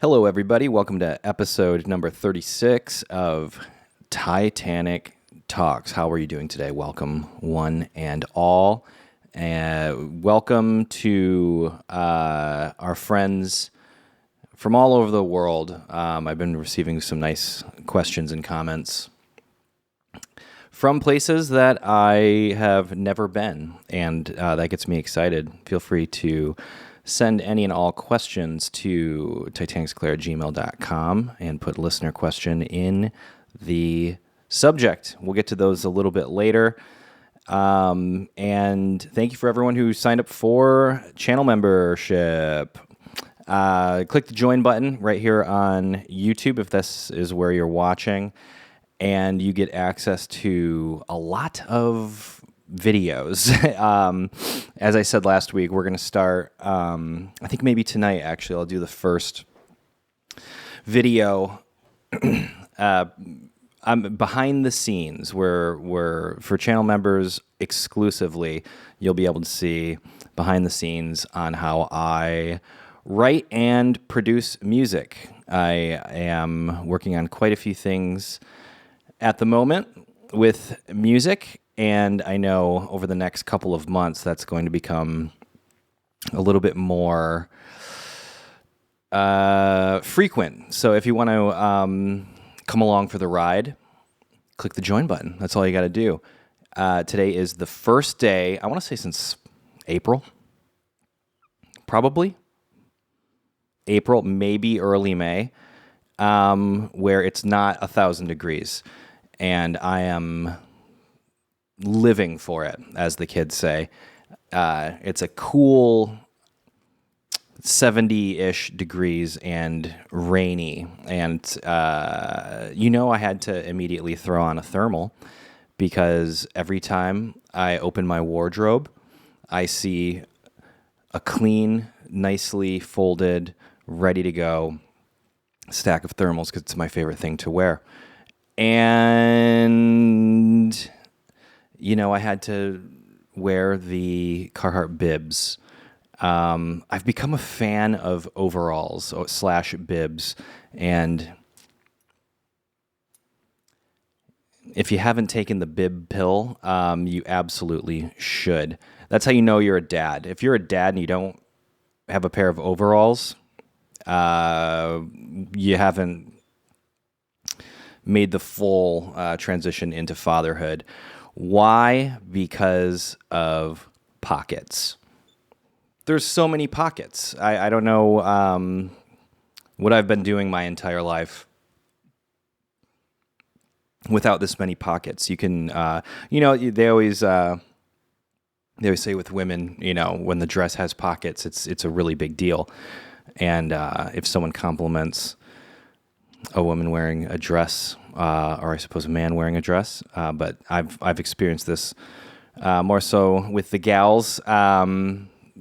Hello, everybody. Welcome to episode number 36 of Titanic Talks. How are you doing today? Welcome, one and all. Welcome to our friends from all over the world. I've been receiving some nice questions and comments from places that I have never been, and that gets me excited. Feel free to send any and all questions to titanicsclair@gmail.com and put listener question in the subject. We'll get to those a little bit later. And thank you for everyone who signed up for channel membership. Click the join button right here on YouTube if this is where you're watching, and you get access to a lot of videos. As I said last week, we're going to start, I think maybe tonight, actually, I'll do the first video behind the scenes where for channel members exclusively, you'll be able to see behind the scenes on how I write and produce music. I am working on quite a few things at the moment with music, and I know over the next couple of months that's going to become a little bit more frequent. So if you want to come along for the ride, click the join button. That's all you got to do. Today is the first day, I want to say since April, probably. April, maybe early May, where it's not 1,000 degrees. And I am living for it, as the kids say. It's a cool 70-ish degrees and rainy. And, I had to immediately throw on a thermal because every time I open my wardrobe, I see a clean, nicely folded, ready to go stack of thermals because it's my favorite thing to wear. And I had to wear the Carhartt bibs. I've become a fan of overalls / bibs, and if you haven't taken the bib pill, you absolutely should. That's how you know you're a dad. If you're a dad and you don't have a pair of overalls, you haven't made the full transition into fatherhood. Why? Because of pockets. There's so many pockets. I don't know what I've been doing my entire life without this many pockets. You can, they always say with women, when the dress has pockets, it's a really big deal. And if someone compliments a woman wearing a dress, or I suppose a man wearing a dress, but I've experienced this more so with the gals.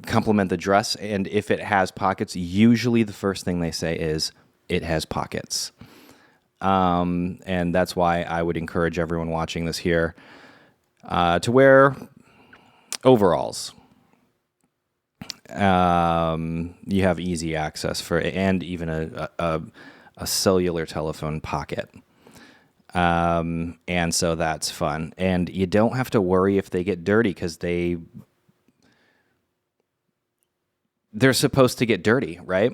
Compliment the dress, and if it has pockets, usually the first thing they say is, it has pockets. And that's why I would encourage everyone watching this here to wear overalls. You have easy access for it, and even a cellular telephone pocket. And so that's fun. And you don't have to worry if they get dirty, because they're supposed to get dirty, right?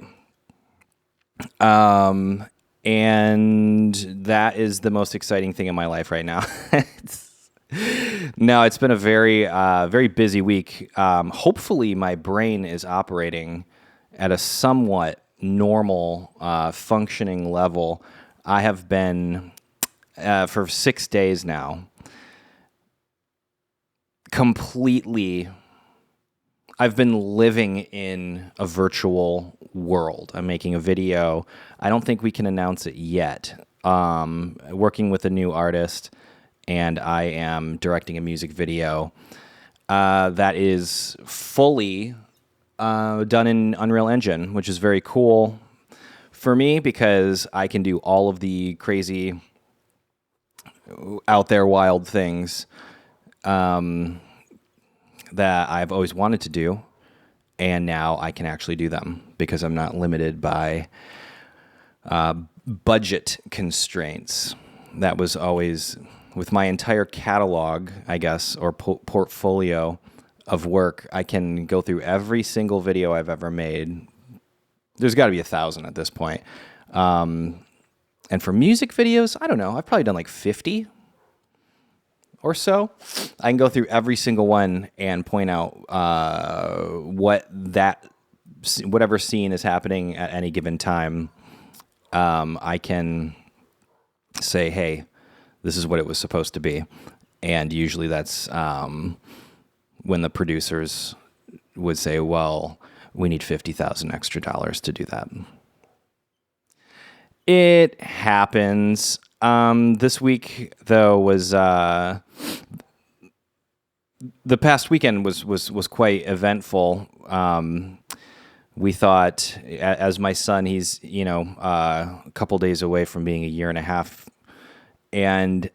And that is the most exciting thing in my life right now. It's been a very, very busy week. Hopefully my brain is operating at a somewhat normal, functioning level. I have been, for 6 days now, I've been living in a virtual world. I'm making a video. I don't think we can announce it yet. Working with a new artist, and I am directing a music video that is fully done in Unreal Engine, which is very cool for me because I can do all of the crazy, out there, wild things that I've always wanted to do, and now I can actually do them because I'm not limited by budget constraints. That was always, with my entire catalog, I guess, or portfolio of work, I can go through every single video I've ever made. There's got to be 1,000 at this point. And for music videos, I don't know. I've probably done like 50 or so. I can go through every single one and point out whatever scene is happening at any given time. I can say, hey, this is what it was supposed to be. And usually that's when the producers would say, well, we need $50,000 extra to do that. It happens. This week, though, was the past weekend was quite eventful. We thought, as my son, he's a couple days away from being a year and a half, and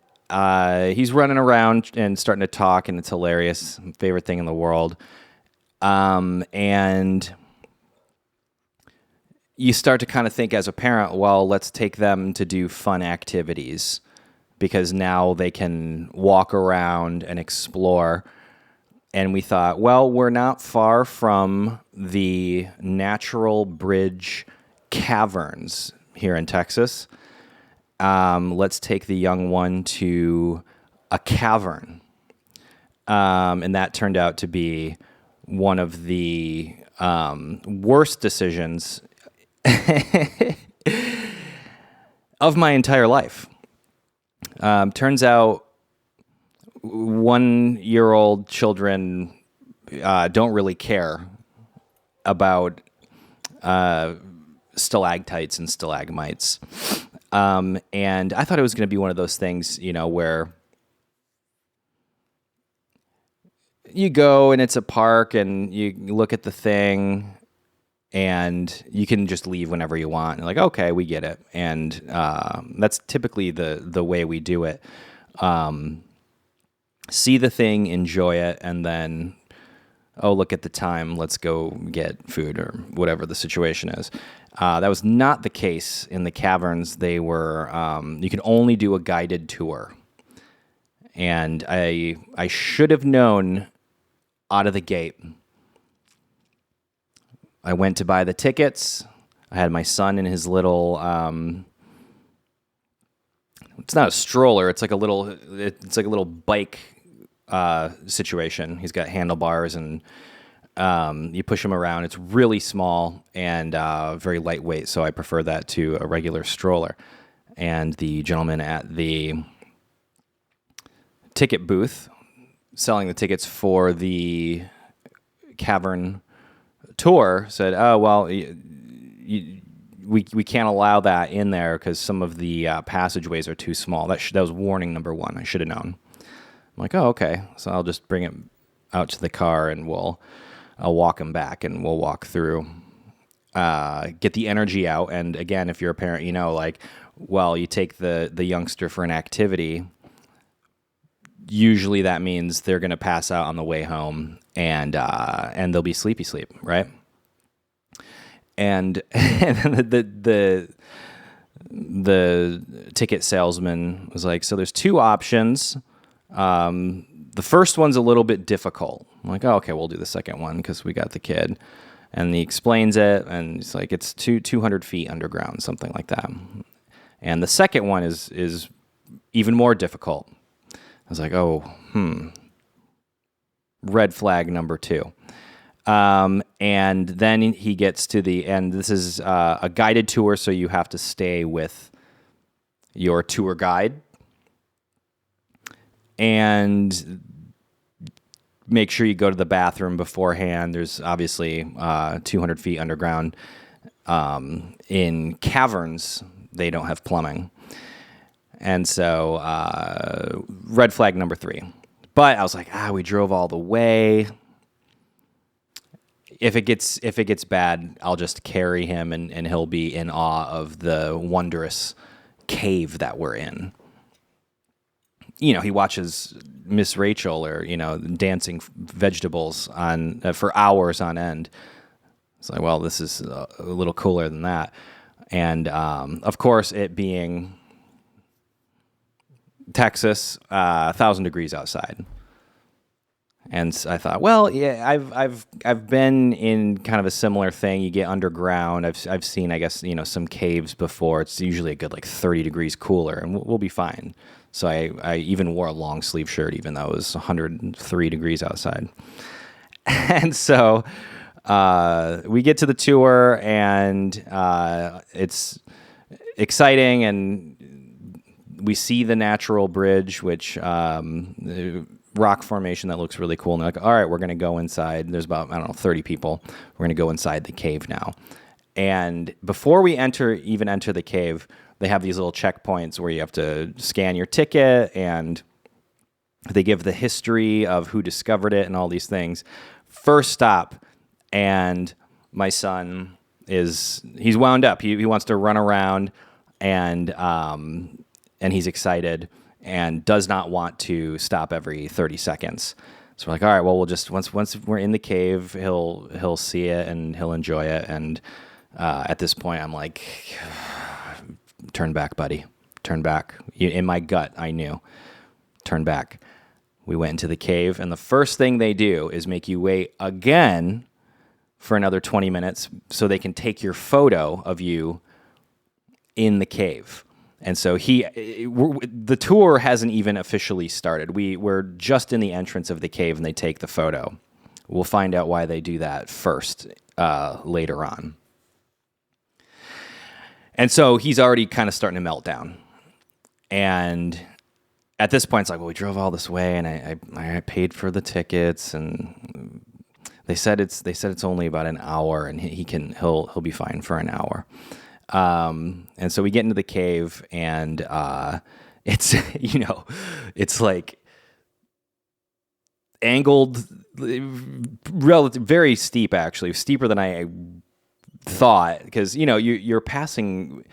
he's running around and starting to talk, and it's hilarious. Favorite thing in the world. And you start to kind of think as a parent, well, let's take them to do fun activities because now they can walk around and explore. And we thought, well, we're not far from the Natural Bridge Caverns here in Texas. Let's take the young one to a cavern. And that turned out to be one of the worst decisions of my entire life. Turns out 1-year-old children don't really care about stalactites and stalagmites. And I thought it was going to be one of those things, where you go and it's a park and you look at the thing and you can just leave whenever you want. And like, okay, we get it. And that's typically the way we do it. See the thing, enjoy it, and then, oh, look at the time, let's go get food or whatever the situation is. That was not the case in the caverns. They were, you could only do a guided tour. And I should have known out of the gate. I went to buy the tickets. I had my son in his little, it's not a stroller, it's like a little bike situation. He's got handlebars and you push him around. It's really small and very lightweight, so I prefer that to a regular stroller. And the gentleman at the ticket booth selling the tickets for the cavern tour said, oh, well, we can't allow that in there because some of the passageways are too small. That was warning number 1. I should have known. I'm like, oh, okay. So I'll just bring it out to the car and I'll walk him back and we'll walk through, get the energy out. And again, if you're a parent, you take the youngster for an activity. Usually that means they're going to pass out on the way home and they'll be sleepy sleep, right? And the ticket salesman was like, so there's 2 options. The first one's a little bit difficult. I'm like, oh, okay, we'll do the second one because we got the kid. And he explains it, and he's like, it's 200 feet underground, something like that. And the second one is even more difficult. I was like, oh, red flag number 2. And then he gets to the end. This is a guided tour, so you have to stay with your tour guide. And make sure you go to the bathroom beforehand. There's obviously 200 feet underground. In caverns, they don't have plumbing. And so red flag number 3. But I was like, we drove all the way. If it gets bad, I'll just carry him and he'll be in awe of the wondrous cave that we're in. He watches Miss Rachel or, dancing vegetables for hours on end. It's like, well, this is a little cooler than that. And of course, it being Texas, 1,000 degrees outside. And I thought, well, yeah, I've been in kind of a similar thing. You get underground. I've seen, I guess, some caves before. It's usually a good like 30 degrees cooler, and we'll be fine. So I even wore a long sleeve shirt, even though it was 103 degrees outside. And so we get to the tour, and it's exciting, and we see the natural bridge, which rock formation that looks really cool. And they're like, all right, we're going to go inside. There's about, 30 people. We're going to go inside the cave now. And before we even enter the cave, they have these little checkpoints where you have to scan your ticket, and they give the history of who discovered it and all these things. First stop, and my son he's wound up. He wants to run around, and he's excited and does not want to stop every 30 seconds. So we're like, all right, well, we'll just once we're in the cave, he'll see it and he'll enjoy it. And at this point, I'm like, turn back, buddy, turn back. In my gut, I knew, turn back. We went into the cave, and the first thing they do is make you wait again for another 20 minutes so they can take your photo of you in the cave. And so the tour hasn't even officially started. We're just in the entrance of the cave, and they take the photo. We'll find out why they do that first later on. And so he's already kind of starting to melt down. And at this point, it's like, well, we drove all this way, and I paid for the tickets, and they said it's only about an hour, and he'll be fine for an hour. And so we get into the cave, and it's it's like angled, very steep, actually, steeper than I thought, because you're passing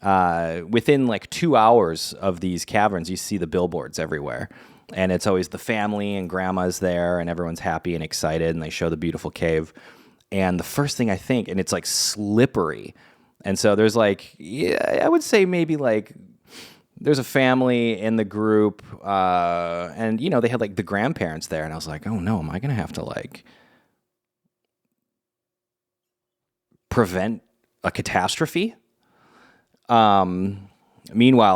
within like 2 hours of these caverns. You see the billboards everywhere, and it's always the family and grandma's there, and everyone's happy and excited, and they show the beautiful cave. And the first thing I think, and it's like slippery. And so there's like, yeah, I would say maybe like there's a family in the group, and they had like the grandparents there, and I was like, oh no, am I gonna have to like prevent a catastrophe? Meanwhile,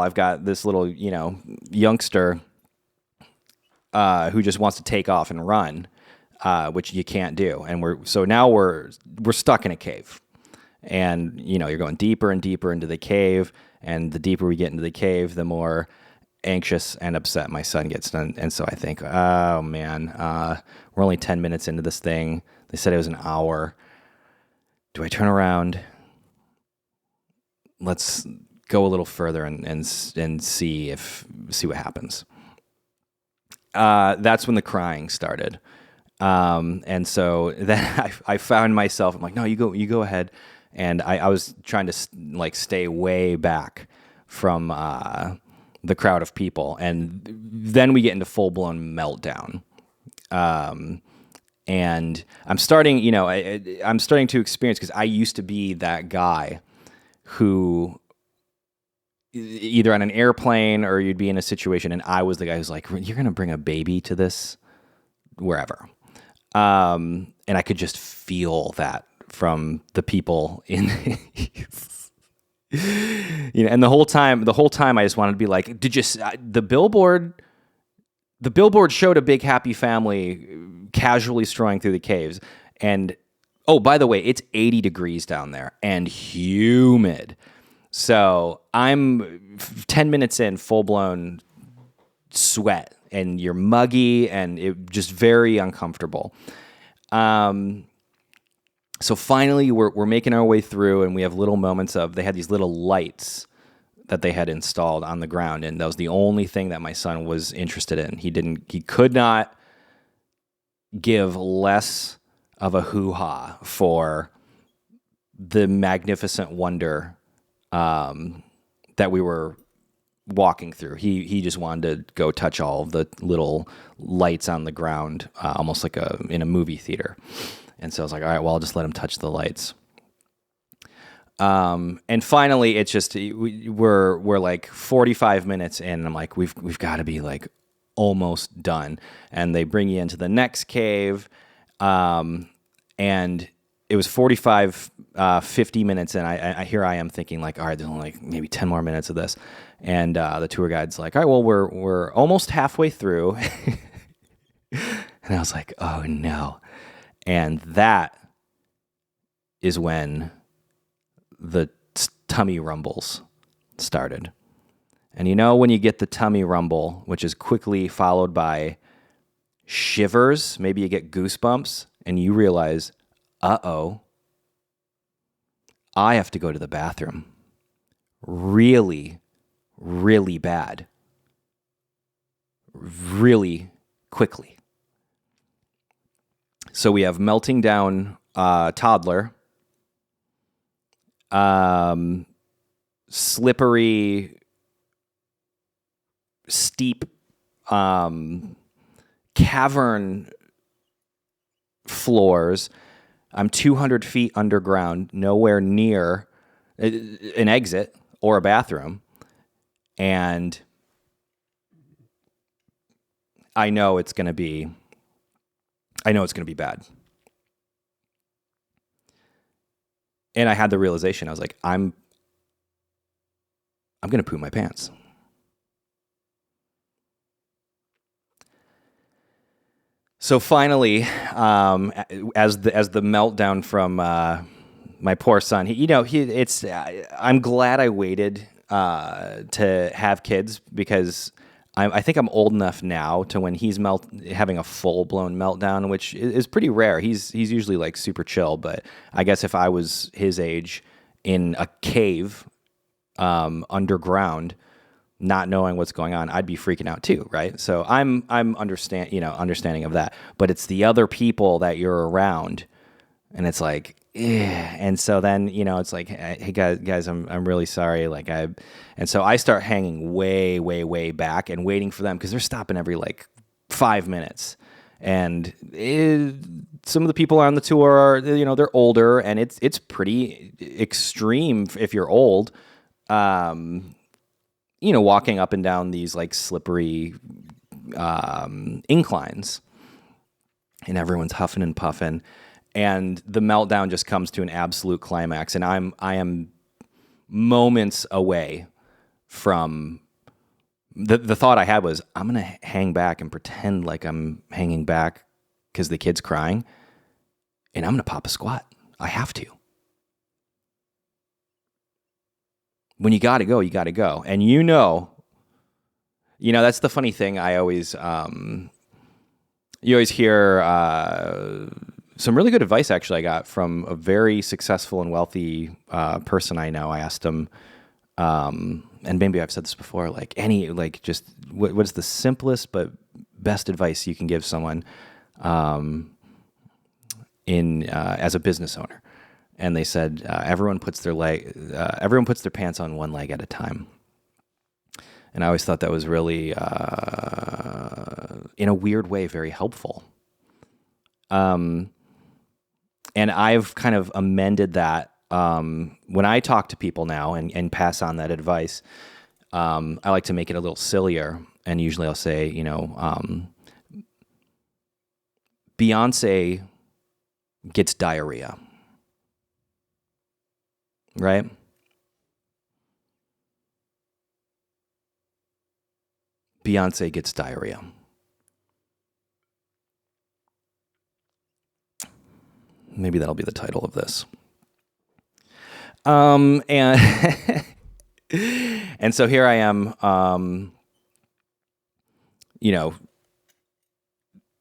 I've got this little youngster who just wants to take off and run, which you can't do, and we're stuck in a cave. And, you're going deeper and deeper into the cave, and the deeper we get into the cave, the more anxious and upset my son gets. And so I think, oh, man, we're only 10 minutes into this thing. They said it was an hour. Do I turn around? Let's go a little further and see what happens. That's when the crying started. And so then I found myself, I'm like, no, you go ahead. And I was trying to like stay way back from the crowd of people, and then we get into full blown meltdown. And I'm starting, I'm starting to experience, because I used to be that guy who either on an airplane or you'd be in a situation, and I was the guy who's like, you're gonna bring a baby to this wherever, and I could just feel that from the people in and the whole time I just wanted to be like, did you the billboard showed a big happy family casually strolling through the caves, and oh, by the way, it's 80 degrees down there and humid. So I'm 10 minutes in, full blown sweat, and you're muggy, and it just very uncomfortable. So finally, we're making our way through, and we have little moments they had these little lights that they had installed on the ground, and that was the only thing that my son was interested in. He could not give less of a hoo-ha for the magnificent wonder that we were walking through. He just wanted to go touch all of the little lights on the ground, almost like in a movie theater. And so I was like, all right, well, I'll just let him touch the lights. And finally, it's just we're like 45 minutes in, and I'm like, we've got to be like almost done. And they bring you into the next cave, and it was 50 minutes in. I here I am thinking like, all right, there's only like maybe 10 more minutes of this, and the tour guide's like, all right, well we're almost halfway through, and I was like, oh no, and that is when the tummy rumbles started. And you know when you get the tummy rumble, which is quickly followed by shivers, maybe you get goosebumps, and you realize, uh-oh, I have to go to the bathroom really, really bad, really quickly. So we have melting down toddler, slippery, steep, cavern floors. I'm 200 feet underground, nowhere near an exit or a bathroom. And I know it's going to be bad. And I had the realization, I was like, I'm going to poop my pants. So finally, as the meltdown from my poor son, I'm glad I waited to have kids, because I think I'm old enough now to when he's having a full blown meltdown, which is pretty rare. He's usually like super chill, but I guess if I was his age in a cave underground, not knowing what's going on, I'd be freaking out too, right? So I'm understanding of that. But it's the other people that you're around, and it's like, and so then it's like, hey guys, I'm really sorry. And so I start hanging way, way, way back and waiting for them, because they're stopping every like 5 minutes. And some of the people on the tour are, they're older, and it's pretty extreme if you're old. Walking up and down these like slippery inclines, and everyone's huffing and puffing, and the meltdown just comes to an absolute climax. And I am moments away from the thought I had was, I'm gonna hang back and pretend like I'm hanging back because the kid's crying, and I'm gonna pop a squat. I have to. When you got to go, you got to go. And that's the funny thing. I always, you always hear some really good advice, actually, I got from a very successful and wealthy person I know. I asked him, and maybe I've said this before, just what is the simplest but best advice you can give someone as a business owner? And they said, everyone puts their pants on one leg at a time. And I always thought that was really, in a weird way, very helpful. And I've kind of amended that. When I talk to people now and pass on that advice, I like to make it a little sillier. And usually I'll say, Beyonce gets diarrhea. Right? Beyonce gets diarrhea. Maybe that'll be the title of this. And and so here I am,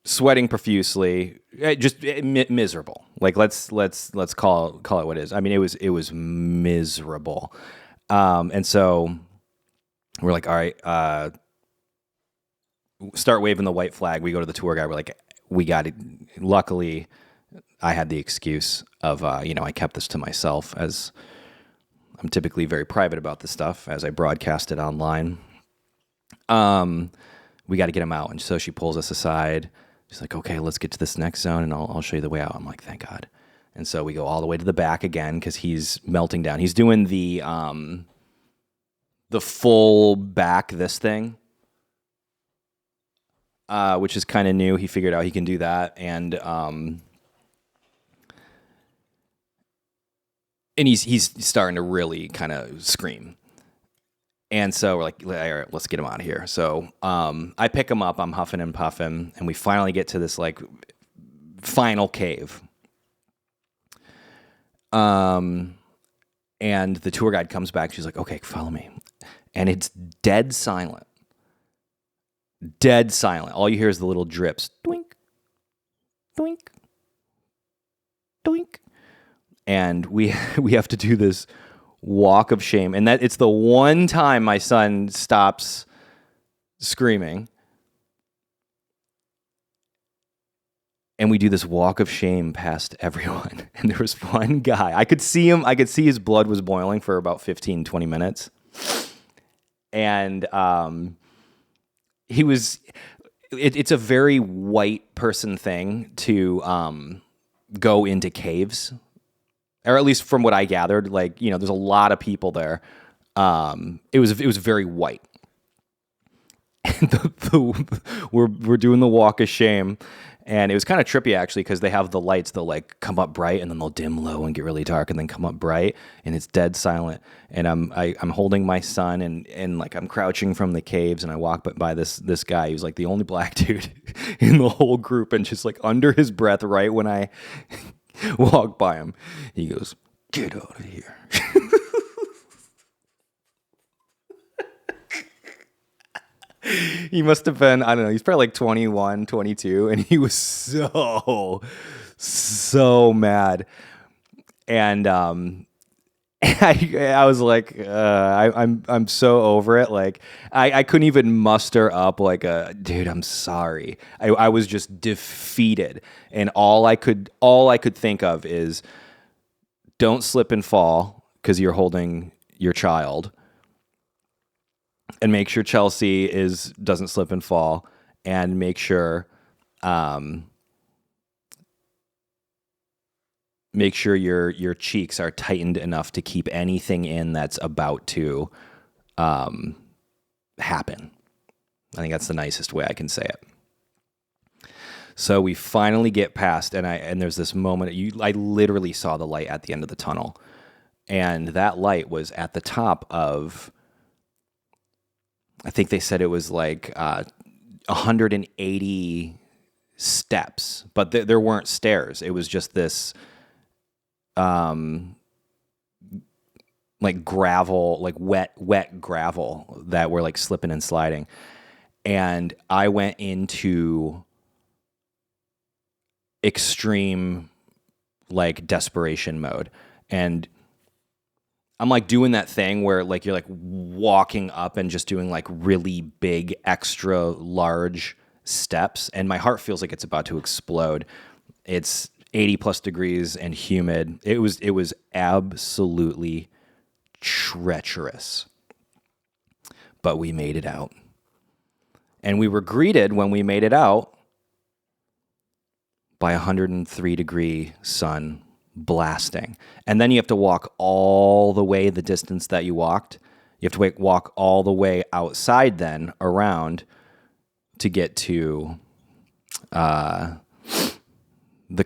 sweating profusely, just miserable. Like let's call it what it is. I mean, it was miserable. And so we're like, all right, start waving the white flag. We go to the tour guide. We're like, we got it. Luckily, I had the excuse of, I kept this to myself, as I'm typically very private about this stuff as I broadcast it online. We got to get him out. And so she pulls us aside. She's like, okay, let's get to this next zone and I'll show you the way out. I'm like, thank God. And so we go all the way to the back again because he's melting down. He's doing the full back this thing, which is kind of new. He figured out he can do that, and he's starting to really kind of scream. And so we're like, all right, let's get him out of here. So I pick him up. I'm huffing and puffing, and we finally get to this like final cave. And the tour guide comes back. She's like, okay, follow me. And it's dead silent. Dead silent. All you hear is the little drips. Doink, doink, doink. And we have to do this walk of shame. And that it's the one time my son stops screaming. And we do this walk of shame past everyone. And there was one guy. I could see him. I could see his blood was boiling for about 15, 20 minutes. And he was... It's a very white person thing to go into caves. Or at least from what I gathered. Like, there's a lot of people there. It was very white. And we're doing the walk of shame. And it was kind of trippy, actually, because they have the lights. They'll, like, come up bright, and then they'll dim low and get really dark, and then come up bright, and it's dead silent. And I'm holding my son, and like, I'm crouching from the caves, and I walk by this guy who's, like, the only black dude in the whole group, and just, like, under his breath right when I walk by him, he goes, "Get out of here." He must have been, I don't know, he's probably like 21, 22, and he was so mad. And I was like, I'm so over it. Like, I couldn't even muster up like dude, I'm sorry. I was just defeated. And all I could think of is, don't slip and fall because you're holding your child. And make sure Chelsea doesn't slip and fall, and make sure your cheeks are tightened enough to keep anything in that's about to happen. I think that's the nicest way I can say it. So we finally get past, and there's this moment. I literally saw the light at the end of the tunnel, and that light was at the top of, I think they said it was like 180 steps, but there weren't stairs. It was just this like gravel, like wet gravel that were like slipping and sliding. And I went into extreme like desperation mode. And I'm like doing that thing where like you're like walking up and just doing like really big, extra large steps, and my heart feels like it's about to explode. It's 80 plus degrees and humid. It was absolutely treacherous. But we made it out. And we were greeted when we made it out by 103 degree sun blasting. And then you have to walk all the way the distance that you walked. You have to walk all the way outside then around to get to the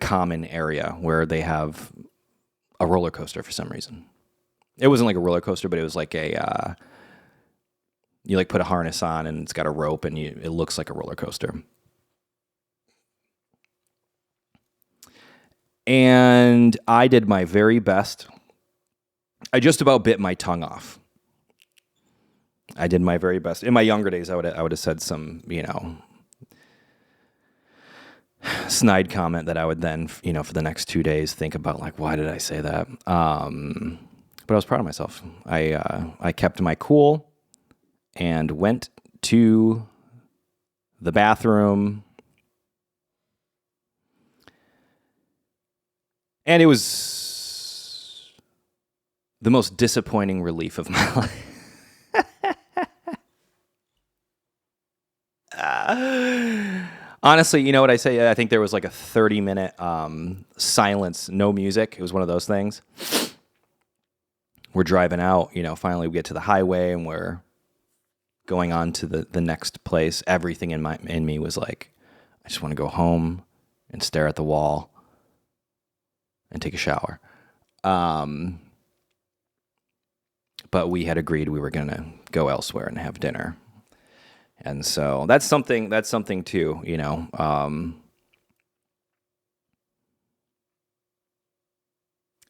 common area where they have a roller coaster for some reason. It wasn't like a roller coaster, but it was like you like put a harness on and it's got a rope and it looks like a roller coaster. And I did my very best. I just about bit my tongue off. I did my very best. In my younger days, I would have said some, snide comment that I would then, for the next 2 days think about, like, why did I say that? But I was proud of myself. I kept my cool and went to the bathroom. And it was the most disappointing relief of my life. Honestly, you know what I say? I think there was like a 30-minute silence, no music. It was one of those things. We're driving out, finally we get to the highway and we're going on to the next place. Everything in me was like, I just want to go home and stare at the wall and take a shower. But we had agreed we were going to go elsewhere and have dinner. And so that's something too,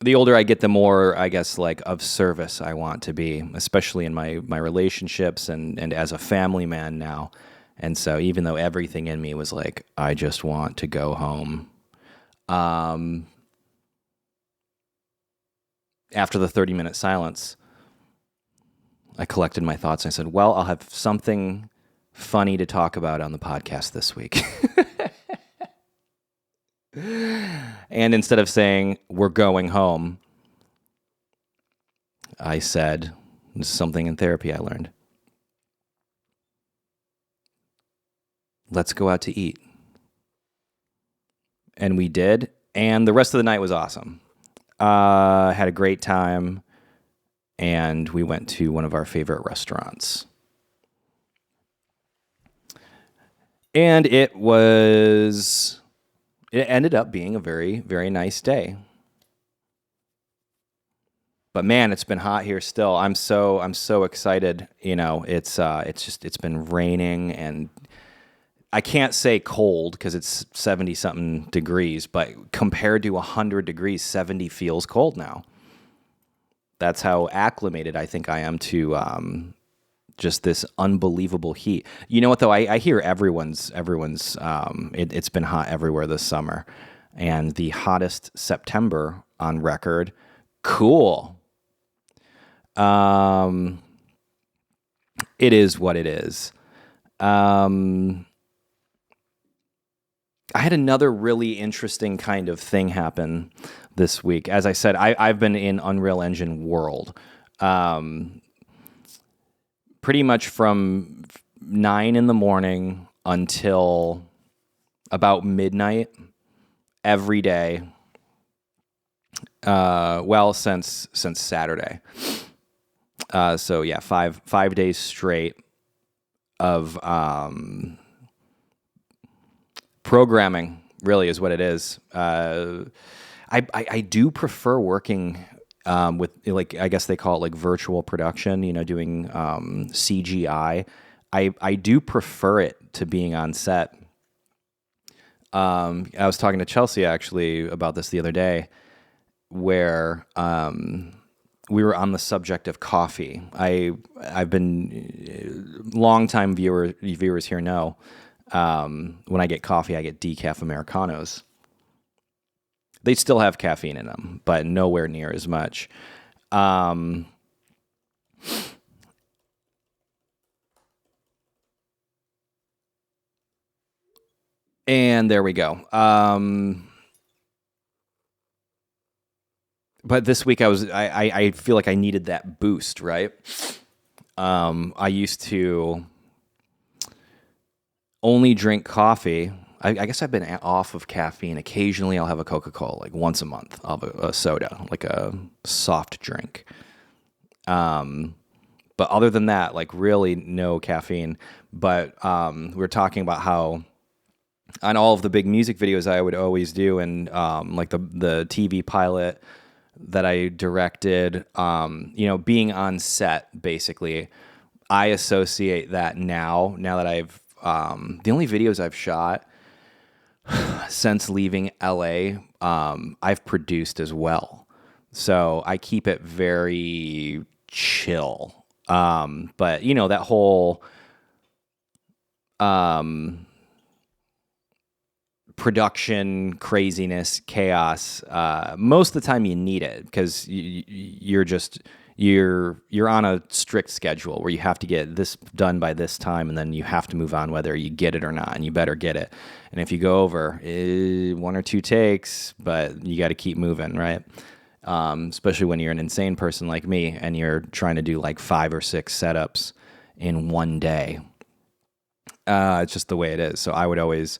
the older I get, the more, I guess, like of service I want to be, especially in my relationships and as a family man now. And so even though everything in me was like, I just want to go home. After the 30-minute silence, I collected my thoughts and I said, well, I'll have something funny to talk about on the podcast this week. And instead of saying, we're going home, I said, this is something in therapy I learned. Let's go out to eat. And we did. And the rest of the night was awesome. Had a great time. And we went to one of our favorite restaurants. And it ended up being a very, very nice day. But man, it's been hot here still. I'm so excited. It's been raining and I can't say cold because it's 70 something degrees, but compared to 100 degrees, 70 feels cold now. That's how acclimated I think I am to just this unbelievable heat. You know what though? I hear everyone's. It's been hot everywhere this summer, and the hottest September on record. Cool. It is what it is. I had another really interesting kind of thing happen this week. As I said, I've been in Unreal Engine world. Pretty much from 9 a.m. until about midnight every day. Since Saturday. So yeah, five days straight of programming. Really is what it is. I do prefer working with, like, I guess they call it like virtual production, doing CGI. I do prefer it to being on set. I was talking to Chelsea actually about this the other day, where we were on the subject of coffee. I've been longtime viewers here know when I get coffee, I get decaf Americanos. They still have caffeine in them, but nowhere near as much. And there we go. But this week I feel like I needed that boost, right? I used to only drink coffee. I guess I've been off of caffeine. Occasionally I'll have a Coca-Cola, like once a month. I'll have a soda, like a soft drink. But other than that, like really no caffeine. But we were talking about how on all of the big music videos I would always do, and like the TV pilot that I directed, being on set, basically, I associate that now that I've, the only videos I've shot since leaving LA, I've produced as well. So I keep it very chill. But that whole, production craziness, chaos, most of the time you need it because you're on a strict schedule where you have to get this done by this time, and then you have to move on whether you get it or not, and you better get it. And if you go over, one or two takes, but you got to keep moving, right? Especially when you're an insane person like me and you're trying to do like 5 or 6 setups in one day. It's just the way it is. So I would always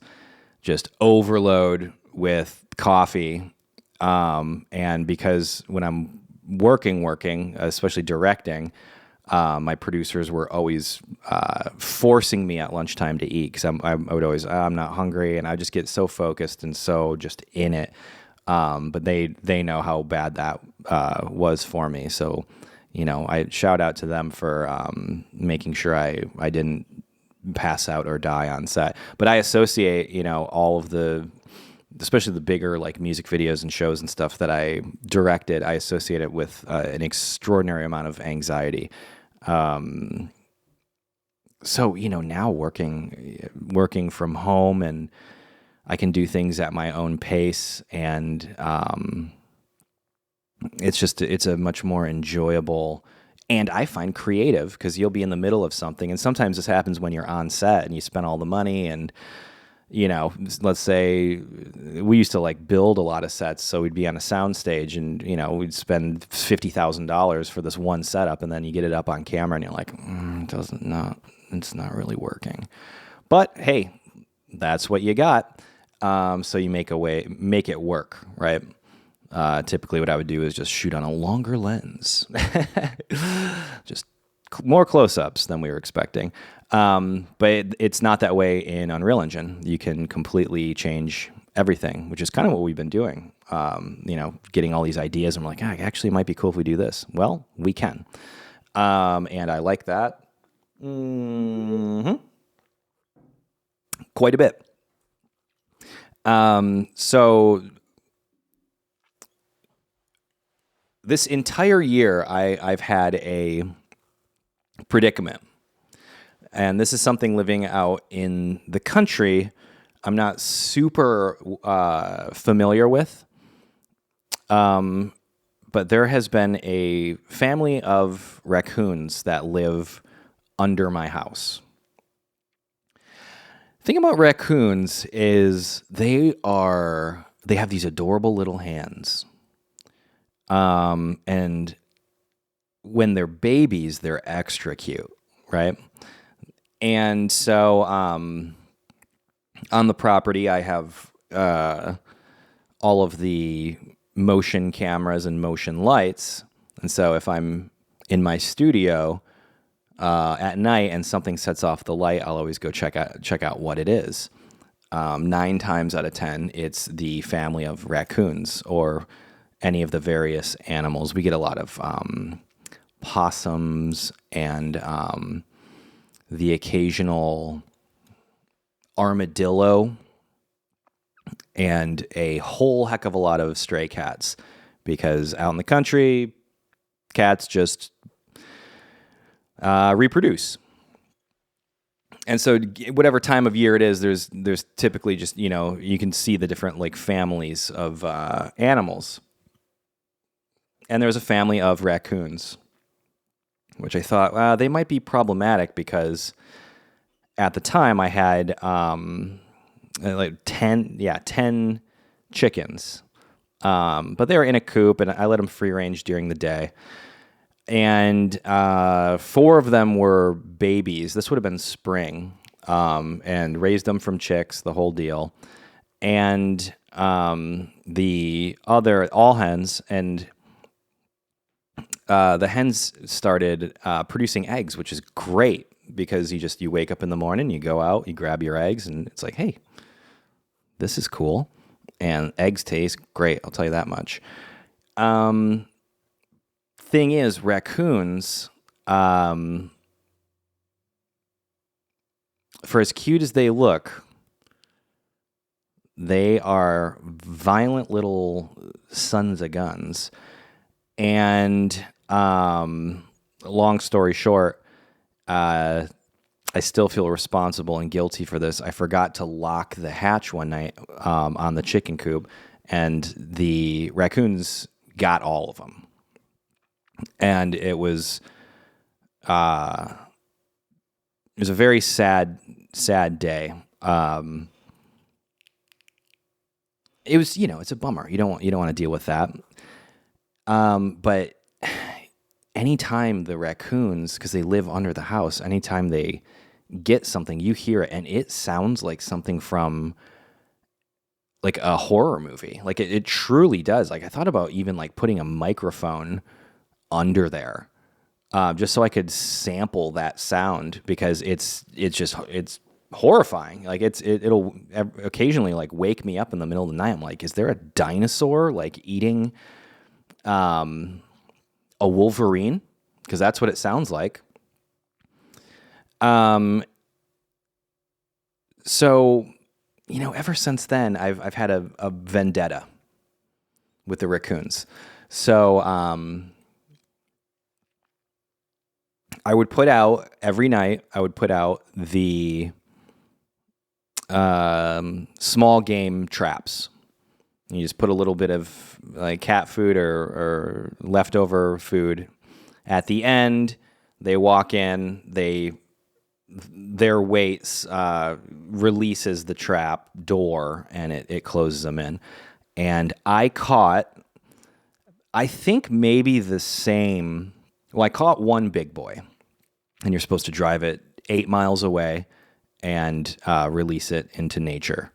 just overload with coffee. And because when I'm working, especially directing, my producers were always forcing me at lunchtime to eat because I would always, I'm not hungry, and I just get so focused and so just in it. But they know how bad that was for me. So, I shout out to them for making sure I didn't pass out or die on set. But I associate, all of especially the bigger like music videos and shows and stuff that I directed, I associate it with an extraordinary amount of anxiety. So, now working from home, and I can do things at my own pace, and it's a much more enjoyable, and I find creative, because you'll be in the middle of something, and sometimes this happens when you're on set and you spend all the money, and let's say we used to like build a lot of sets, so we'd be on a sound stage, and we'd spend $50,000 for this one setup, and then you get it up on camera and you're like, it's not really working. But hey, that's what you got. So you make it work, right? Typically what I would do is just shoot on a longer lens, just more close-ups than we were expecting. But it's not that way in Unreal Engine. You can completely change everything, which is kind of what we've been doing. Getting all these ideas, and we're like, actually, it might be cool if we do this. Well, we can. And I like that. Quite a bit. So this entire year, I've had a predicament. And this is something living out in the country I'm not super familiar with. But there has been a family of raccoons that live under my house. The thing about raccoons is they have these adorable little hands. And when they're babies, they're extra cute, right? And so on the property, I have all of the motion cameras and motion lights. And so if I'm in my studio at night and something sets off the light, I'll always go check out what it is. 9 times out of 10, it's the family of raccoons or any of the various animals. We get a lot of possums and the occasional armadillo, and a whole heck of a lot of stray cats, because out in the country, cats just reproduce. And so whatever time of year it is, there's typically just, you can see the different like families of animals. And there's a family of raccoons, which I thought, they might be problematic, because at the time I had like 10 chickens. But they were in a coop, and I let them free range during the day. And 4 of them were babies. This would have been spring, and raised them from chicks, the whole deal. And the other, all hens, and the hens started producing eggs, which is great, because you wake up in the morning, you go out, you grab your eggs, and it's like, hey, this is cool. And eggs taste great, I'll tell you that much. Thing is, raccoons, for as cute as they look, they are violent little sons of guns. And long story short, I still feel responsible and guilty for this. I forgot to lock the hatch one night on the chicken coop, and the raccoons got all of them. And it was a very sad day. It was, it's a bummer. You don't want to deal with that. But anytime the raccoons, because they live under the house, anytime they get something, you hear it, and it sounds like something from like a horror movie. Like it truly does. Like I thought about even like putting a microphone under there, just so I could sample that sound, because it's horrifying. Like it'll occasionally like wake me up in the middle of the night. I'm like, is there a dinosaur like eating a wolverine? Because that's what it sounds like. So, ever since then, I've had a vendetta with the raccoons. So, I would put out every night. I would put out the small game traps. You just put a little bit of like cat food or leftover food at the end. They walk in. Their weight releases the trap door, and it closes them in. And I caught, I think maybe the same. Well, I caught one big boy, and you're supposed to drive it 8 miles away and release it into nature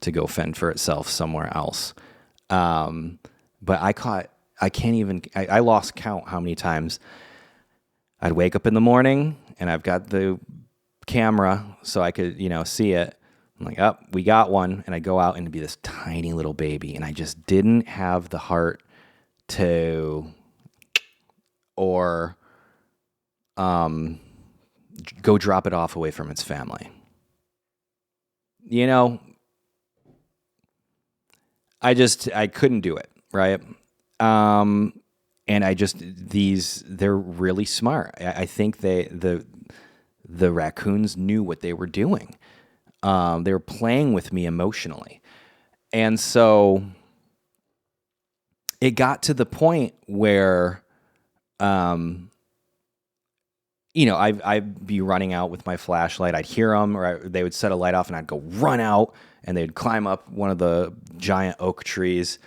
to go fend for itself somewhere else. But I lost count how many times I'd wake up in the morning and I've got the camera so I could, see it. I'm like, oh, we got one. And I go out and it'd be this tiny little baby. And I just didn't have the heart to, or go drop it off away from its family. I couldn't do it, right? And they're really smart. I think the raccoons knew what they were doing. They were playing with me emotionally. And so it got to the point where, I'd be running out with my flashlight. I'd hear them, or they would set a light off, and I'd go run out, and they'd climb up one of the giant oak trees,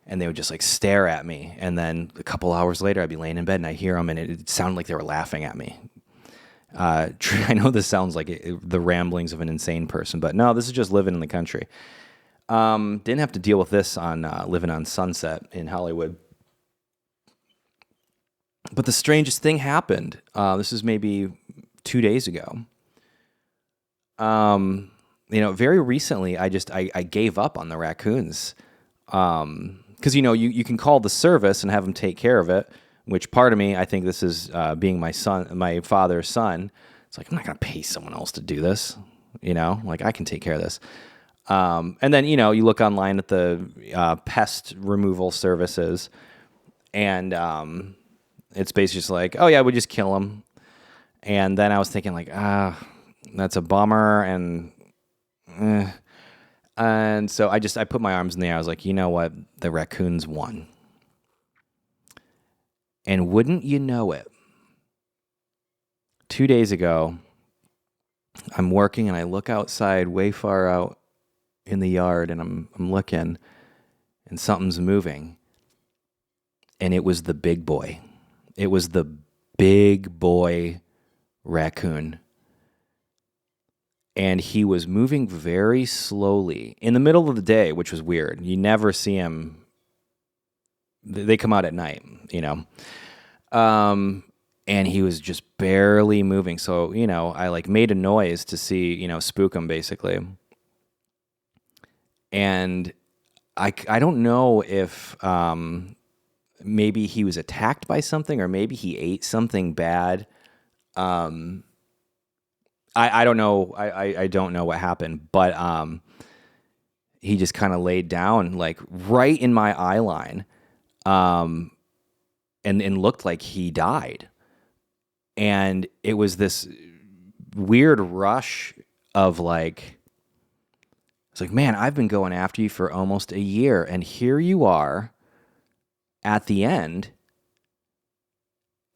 and they would just like stare at me. And then a couple hours later, I'd be laying in bed, and I'd hear them, and it sounded like they were laughing at me. I know this sounds like the ramblings of an insane person, but no, this is just living in the country. Didn't have to deal with this on living on Sunset in Hollywood. But the strangest thing happened. This is maybe 2 days ago. Very recently, I gave up on the raccoons. Because, you can call the service and have them take care of it, which part of me, I think this is being my father's son. It's like, I'm not going to pay someone else to do this. Like I can take care of this. And then, you look online at the pest removal services, and it's basically just like, oh yeah, we just kill them. And then I was thinking like, that's a bummer. And so I put my arms in the air. I was like, you know what? The raccoons won. And wouldn't you know it, 2 days ago, I'm working and I look outside way far out in the yard, and I'm looking, and something's moving. And it was the big boy. It was the big boy raccoon. And he was moving very slowly in the middle of the day, which was weird. You never see him. They come out at night, and he was just barely moving. So, I like made a noise to see, spook him basically. And I don't know if maybe he was attacked by something, or maybe he ate something bad. I don't know. I don't know what happened, but he just kind of laid down like right in my eye line, and looked like he died. And it was this weird rush of like, it's like, man, I've been going after you for almost a year, and here you are at the end,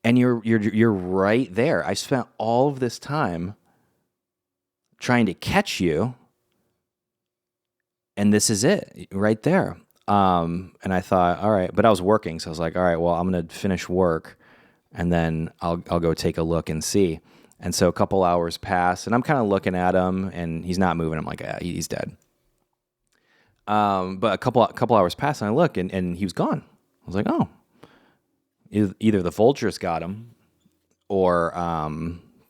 and you're right there. I spent all of this time trying to catch you, and this is it right there. And I thought, all right, but I was working, so I was like, all right, well, I'm gonna finish work, and then I'll go take a look and see. And so a couple hours pass, and I'm kind of looking at him, and he's not moving. I'm like, he's dead. But a couple hours passed, and I look, and he was gone. I was like, oh, either the vultures got him, or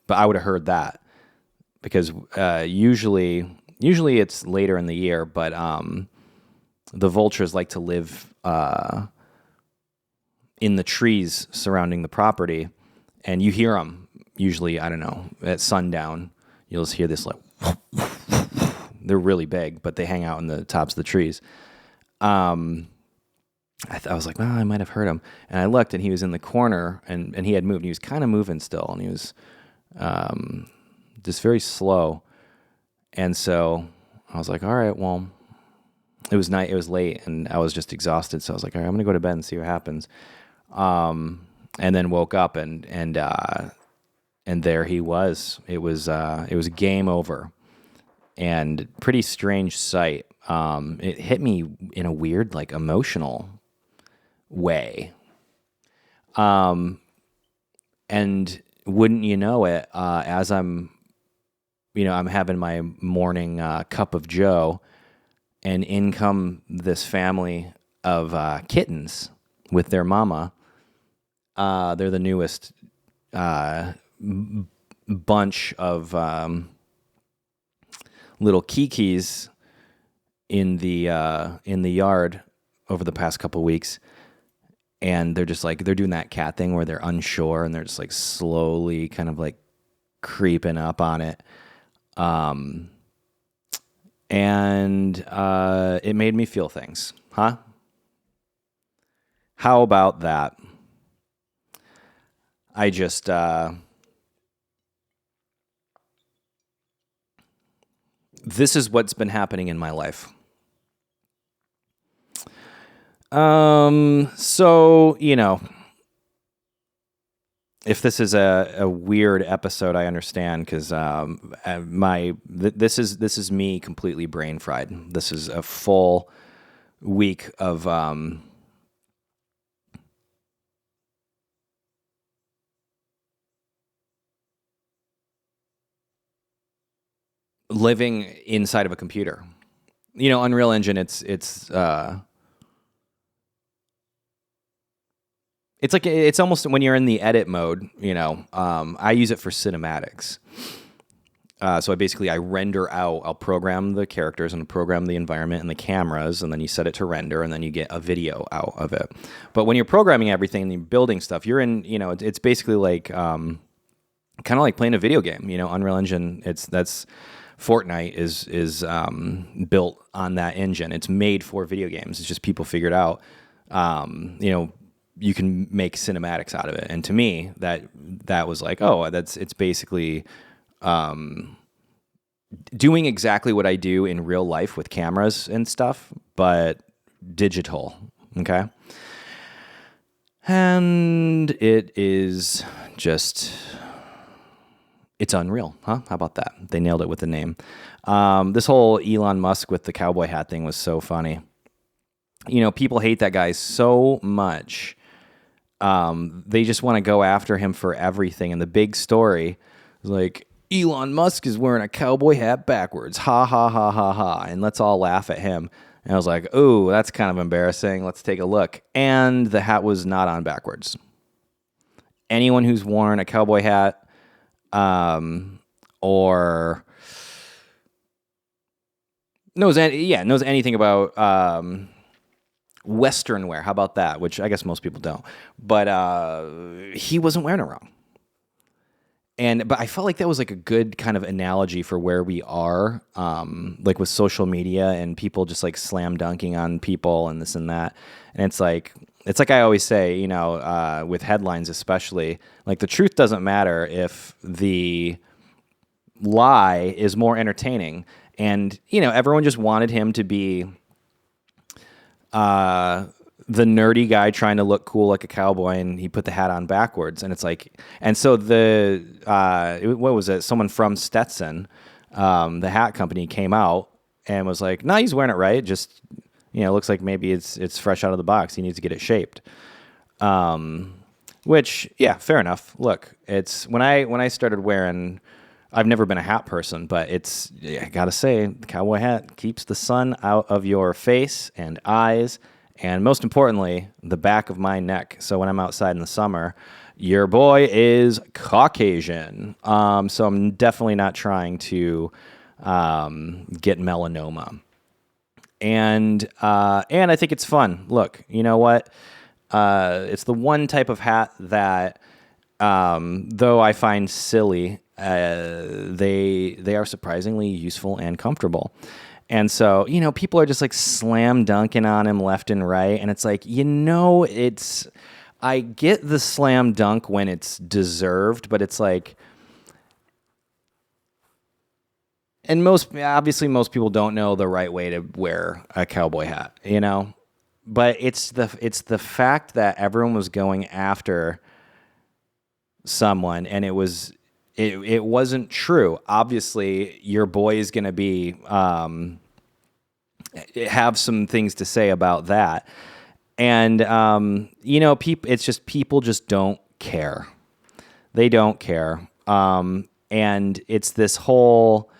but I would have heard that because usually it's later in the year, but the vultures like to live in the trees surrounding the property, and you hear them usually. I don't know, at sundown, you'll just hear this like. They're really big, but they hang out in the tops of the trees. I was like, well, I might have heard him. And I looked, and he was in the corner, and he had moved. He was kind of moving still, and he was just very slow. And so I was like, all right, well, it was night. It was late, and I was just exhausted. So I was like, all right, I'm going to go to bed and see what happens. And then woke up, and there he was. It was game over. And pretty strange sight. It hit me in a weird, like, emotional way. And wouldn't you know it, as I'm having my morning cup of Joe, and in come this family of kittens with their mama. They're the newest bunch of little kikis in the yard over the past couple weeks, and they're just like, they're doing that cat thing where they're unsure and they're just like slowly kind of like creeping up on it, and it made me feel things, huh? How about that? I just this is what's been happening in my life. So, if this is a weird episode, I understand, because this is me completely brain fried. This is a full week of living inside of a computer. Unreal Engine, it's like, it's almost when you're in the edit mode, I use it for cinematics. So I render out, I'll program the characters and program the environment and the cameras, and then you set it to render, and then you get a video out of it. But when you're programming everything and you're building stuff, you're in, it's basically like, kind of like playing a video game. Unreal Engine, that's Fortnite is built on that engine. It's made for video games. It's just people figured out, you can make cinematics out of it. And to me, that was like, oh, it's basically doing exactly what I do in real life with cameras and stuff, but digital. Okay. And it is just, it's unreal, huh? How about that? They nailed it with the name. This whole Elon Musk with the cowboy hat thing was so funny. People hate that guy so much. They just want to go after him for everything. And the big story is like, Elon Musk is wearing a cowboy hat backwards. Ha, ha, ha, ha, ha. And let's all laugh at him. And I was like, ooh, that's kind of embarrassing. Let's take a look. And the hat was not on backwards. Anyone who's worn a cowboy hat, or knows anything about Western wear. How about that? Which I guess most people don't. But he wasn't wearing it wrong. But I felt like that was like a good kind of analogy for where we are, like with social media and people just like slam dunking on people and this and that. And it's like I always say, with headlines especially, like the truth doesn't matter if the lie is more entertaining. And, everyone just wanted him to be the nerdy guy trying to look cool like a cowboy, and he put the hat on backwards. And it's like, and so what was it? Someone from Stetson, the hat company, came out and was like, no, he's wearing it right. Just, it looks like maybe it's fresh out of the box. He needs to get it shaped. Which, yeah, fair enough. Look, it's when I started wearing I've never been a hat person, but I gotta say, the cowboy hat keeps the sun out of your face and eyes, and most importantly, the back of my neck. So when I'm outside in the summer, your boy is Caucasian. So I'm definitely not trying to get melanoma. And I think it's fun. Look, you know what? It's the one type of hat that, though I find silly, they are surprisingly useful and comfortable. And so, people are just like slam dunking on him left and right. And it's like, I get the slam dunk when it's deserved, but it's like, and obviously most people don't know the right way to wear a cowboy hat, but it's the fact that everyone was going after someone and it wasn't true. Obviously your boy is going to be, have some things to say about that. And, it's just, people just don't care. They don't care. And it's this whole,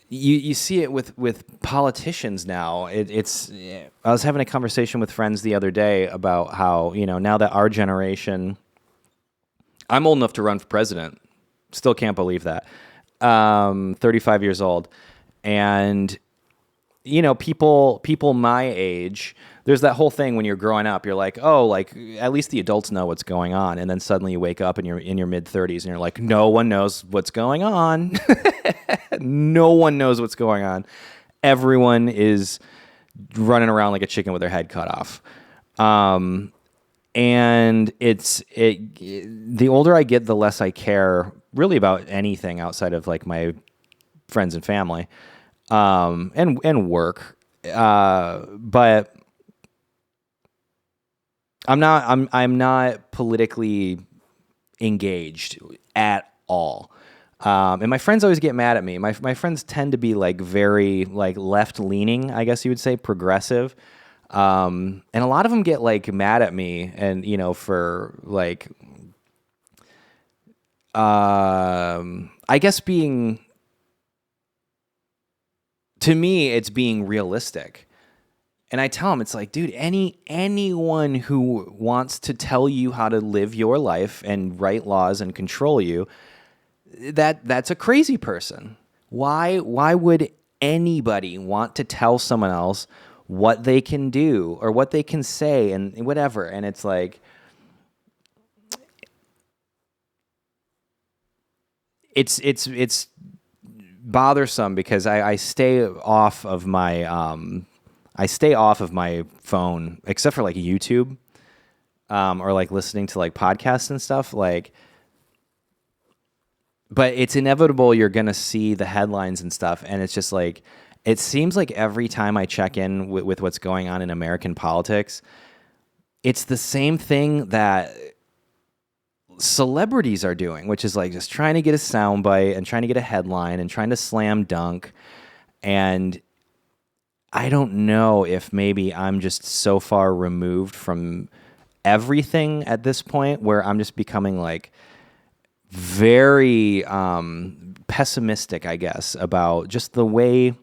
you see it with politicians now. I was having a conversation with friends the other day about how, now that our generation, I'm old enough to run for president. Still can't believe that. 35 years old. And, people my age, there's that whole thing when you're growing up, you're like, oh, like at least the adults know what's going on. And then suddenly you wake up and you're in your mid 30s and you're like, no one knows what's going on. No one knows what's going on. Everyone is running around like a chicken with their head cut off. And the older I get, the less I care really about anything outside of like my friends and family, and work. But I'm not politically engaged at all. And my friends always get mad at me. My friends tend to be like very like left leaning, I guess you would say, progressive. And a lot of them get like mad at me and, for like, I guess to me, it's being realistic. And I tell them, it's like, dude, anyone who wants to tell you how to live your life and write laws and control you, that's a crazy person. Why would anybody want to tell someone else what they can do or what they can say and whatever? And it's like, it's bothersome because I stay off of my phone except for like YouTube, or like listening to like podcasts and stuff like. But it's inevitable you're going to see the headlines and stuff. And it's just like, it seems like every time I check in with what's going on in American politics, it's the same thing that celebrities are doing, which is like just trying to get a soundbite and trying to get a headline and trying to slam dunk. And I don't know if maybe I'm just so far removed from everything at this point where I'm just becoming like, very pessimistic, I guess, about just the way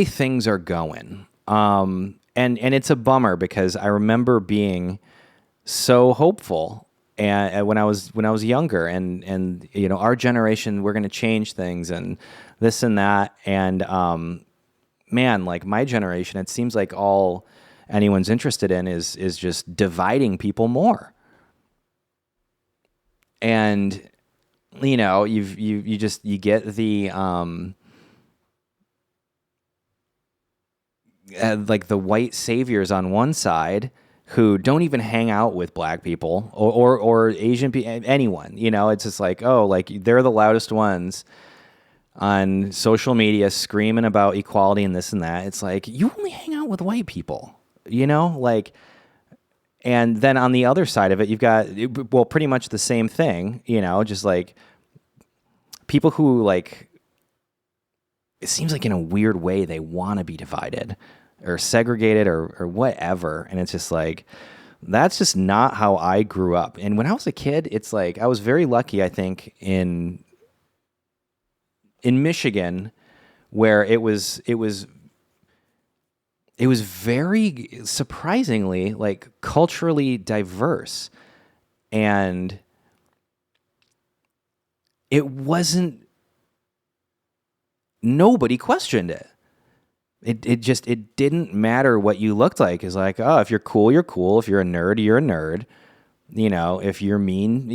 things are going. And it's a bummer because I remember being so hopeful and when I was younger and our generation, we're going to change things and this and that. And man, like my generation, it seems like all anyone's interested in is just dividing people more. And, you get the, like the white saviors on one side who don't even hang out with black people or Asian people, anyone, it's just like, oh, like they're the loudest ones on social media screaming about equality and this and that. It's like, you only hang out with white people, like. And then on the other side of it, you've got, well, pretty much the same thing, just like people who like, it seems like in a weird way, they want to be divided or segregated or whatever. And it's just like, That's just not how I grew up. And when I was a kid, it's like I was very lucky, I think, in Michigan, where it was very surprisingly like culturally diverse, and it wasn't, nobody questioned it. It didn't matter what you looked like. It's like, oh, if you're cool, you're cool. If you're a nerd, you're a nerd. If you're mean,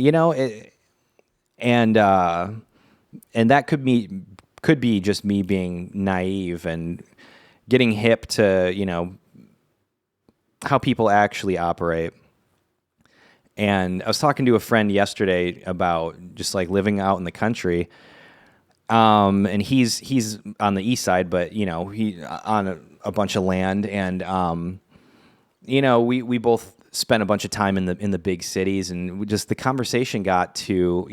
and that could be just me being naive and getting hip to, how people actually operate. And I was talking to a friend yesterday about just like living out in the country. And he's on the east side, but he on a bunch of land, and we both spent a bunch of time in the big cities, and the conversation got to,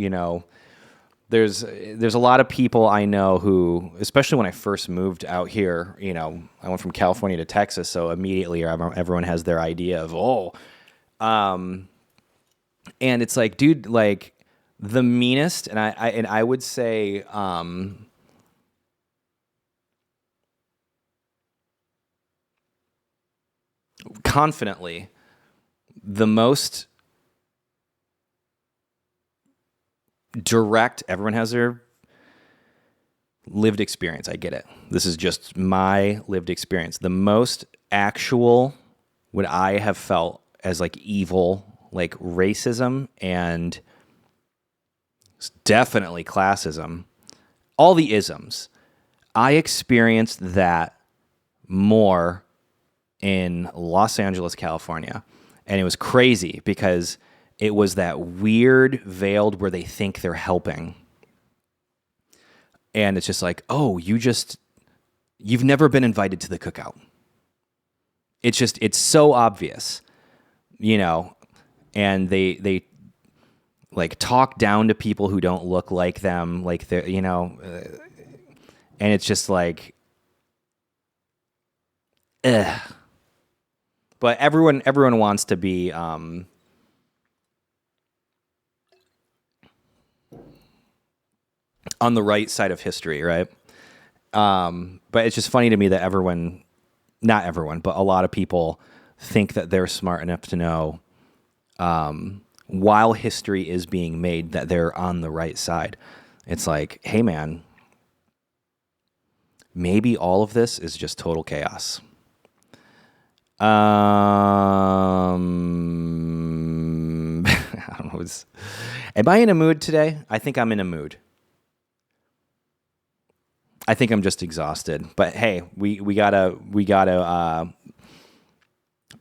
there's a lot of people I know who, especially when I first moved out here, I went from California to Texas, so immediately everyone has their idea of, and it's like, dude, like the meanest, and I would say, confidently, the most direct, everyone has their lived experience. I get it. This is just my lived experience. The most actual, what I have felt as like evil, like racism and definitely classism, all the isms, I experienced that more in Los Angeles, California. And it was crazy because it was that weird veiled where they think they're helping. And it's just like, oh, you've never been invited to the cookout. It's so obvious, and they like talk down to people who don't look like them, like they're, and it's just like, ugh. But everyone wants to be on the right side of history, right? But it's just funny to me that not everyone, but a lot of people think that they're smart enough to know, while history is being made, that they're on the right side. It's like, hey man, maybe all of this is just total chaos. I don't know. Am I in a mood today? I think I'm in a mood. I think I'm just exhausted. But hey, we gotta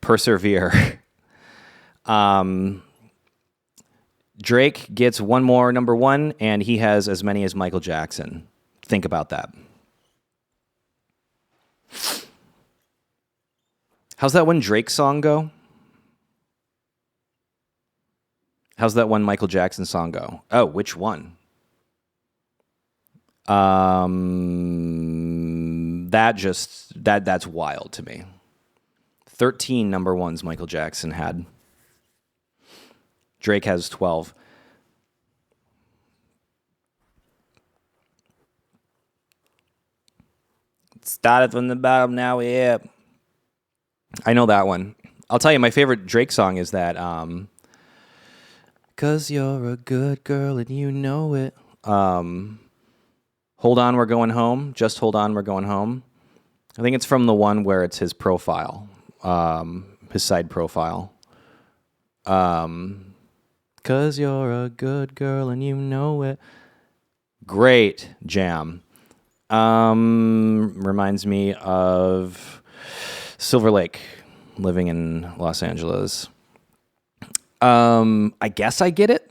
persevere. Drake gets one more number one, and he has as many as Michael Jackson. Think about that. How's that one Drake song go? How's that one Michael Jackson song go? Oh, which one? That's wild to me. 13 number ones Michael Jackson had. Drake has 12. Started from the bottom, now we're here. I know that one. I'll tell you, my favorite Drake song is that, 'Cause you're a good girl and you know it. Hold on, we're going home. Just hold on, we're going home. I think it's from the one where it's his profile, his side profile. 'Cause you're a good girl and you know it. Great jam. Reminds me of Silver Lake, living in Los Angeles. I guess I get it.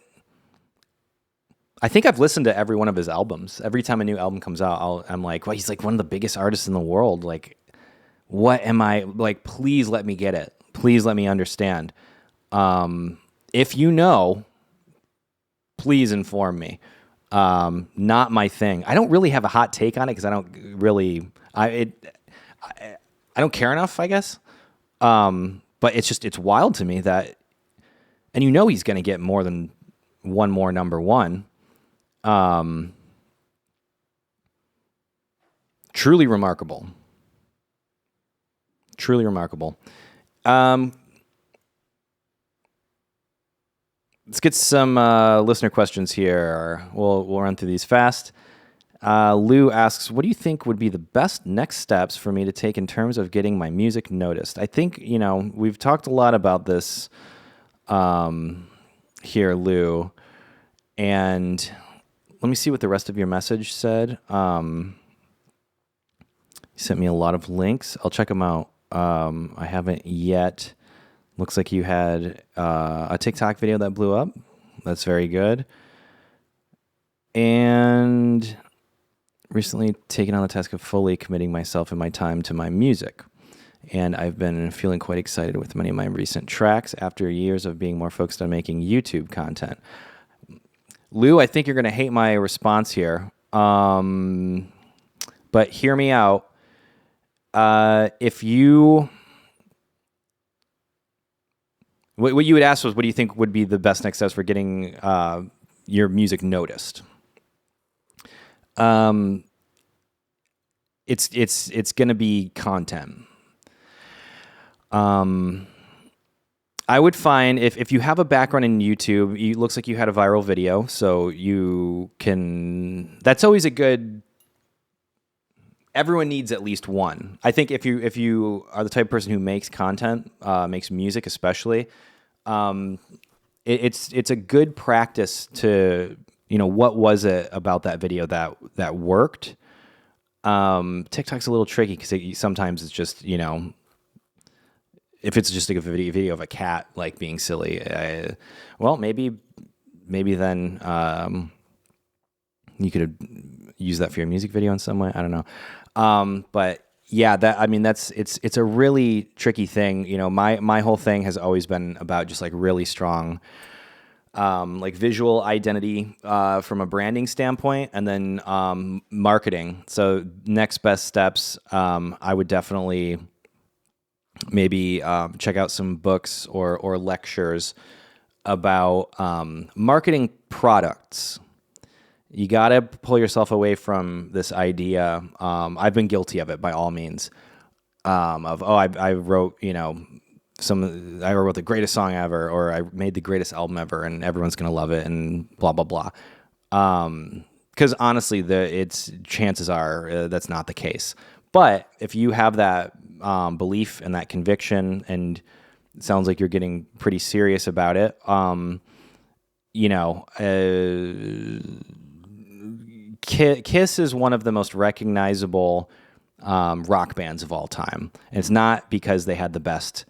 I think I've listened to every one of his albums. Every time a new album comes out, I'm like, well, he's like one of the biggest artists in the world. Like, what am I, like, please let me get it. Please let me understand. If you know, please inform me. Not my thing. I don't really have a hot take on it because I don't really, I don't care enough, I guess. But it's wild to me that, and you know he's going to get more than one more number one. Truly remarkable. Truly remarkable. Let's get some listener questions here. We'll run through these fast. Lou asks, what do you think would be the best next steps for me to take in terms of getting my music noticed? I think, we've talked a lot about this here, Lou. And let me see what the rest of your message said. You sent me a lot of links. I'll check them out. I haven't yet. Looks like you had a TikTok video that blew up. That's very good. And recently taken on the task of fully committing myself and my time to my music. And I've been feeling quite excited with many of my recent tracks after years of being more focused on making YouTube content. Lou, I think you're going to hate my response here. But hear me out. If you... What you would ask was, what do you think would be the best next steps for getting your music noticed? It's going to be content. I would find if you have a background in YouTube, it looks like you had a viral video, so you can. That's always a good. Everyone needs at least one. I think if you are the type of person who makes content, makes music especially, it's a good practice to, what was it about that video that worked. TikTok's a little tricky because sometimes it's just, if it's just like a video of a cat like being silly, maybe then you could use that for your music video in some way. I don't know. But yeah, it's a really tricky thing. My whole thing has always been about just like really strong, like visual identity, from a branding standpoint, and then, marketing. So next best steps, I would definitely maybe, check out some books or lectures about, marketing products. You got to pull yourself away from this idea. I've been guilty of it by all means. I wrote, I wrote the greatest song ever, or I made the greatest album ever, and everyone's going to love it, and blah, blah, blah. Because honestly, chances are that's not the case. But if you have that belief and that conviction, and it sounds like you're getting pretty serious about it, Kiss is one of the most recognizable rock bands of all time. And it's not because they had the best